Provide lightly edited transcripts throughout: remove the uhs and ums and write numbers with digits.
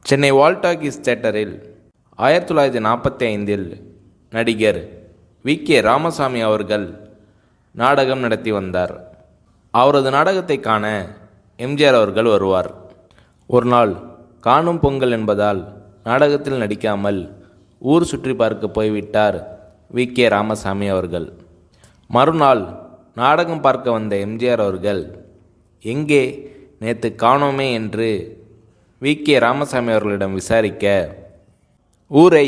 சென்னை வால்டாக்கிஸ் தியேட்டரில் 1945இல் நடிகர் வி.கே. ராமசாமி அவர்கள் நாடகம் நடத்தி வந்தார். அவரது நாடகத்தை காண எம்ஜிஆர் அவர்கள் வருவார். ஒரு நாள் காணும் பொங்கல் என்பதால் நாடகத்தில் நடிக்காமல் ஊர் சுற்றி பார்க்க போய்விட்டார் வி.கே. ராமசாமி அவர்கள். மறுநாள் நாடகம் பார்க்க வந்த எம்ஜிஆர் அவர்கள், எங்கே நேற்று காணோமே என்று வி.கே. ராமசாமி அவர்களிடம் விசாரிக்க, ஊரை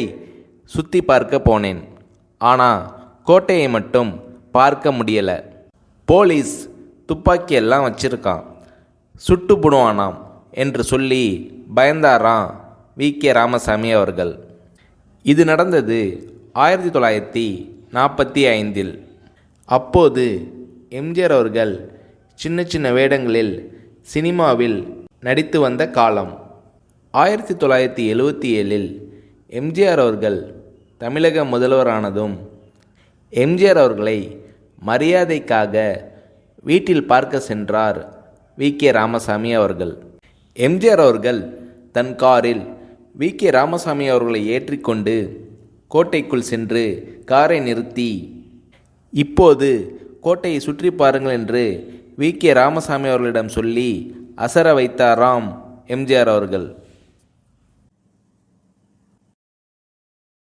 சுற்றி பார்க்க போனேன், ஆனால் கோட்டையை மட்டும் பார்க்க முடியலை. போலீஸ் துப்பாக்கி எல்லாம் வச்சிருக்கான், சுட்டு போடுவானாம் என்று சொல்லி பயந்தாராம் வி.கே. ராமசாமி அவர்கள். இது நடந்தது 1945இல். அப்போது எம்ஜிஆர் அவர்கள் சின்ன சின்ன வேடங்களில் சினிமாவில் நடித்து வந்த காலம். 1977இல் எம்ஜிஆர் அவர்கள் தமிழக முதல்வரானதும் எம்ஜிஆர் அவர்களை மரியாதைக்காக வீட்டில் பார்க்க சென்றார் வி.கே. ராமசாமி அவர்கள். எம்ஜிஆர் அவர்கள் தன் காரில் வி.கே. ராமசாமி அவர்களை ஏற்றிக்கொண்டு கோட்டைக்குள் சென்று காரை நிறுத்தி, இப்போது கோட்டையை சுற்றி பாருங்கள் என்று வி.கே. ராமசாமி அவர்களிடம் சொல்லி அசர வைத்தாராம் எம்ஜிஆர் அவர்கள்.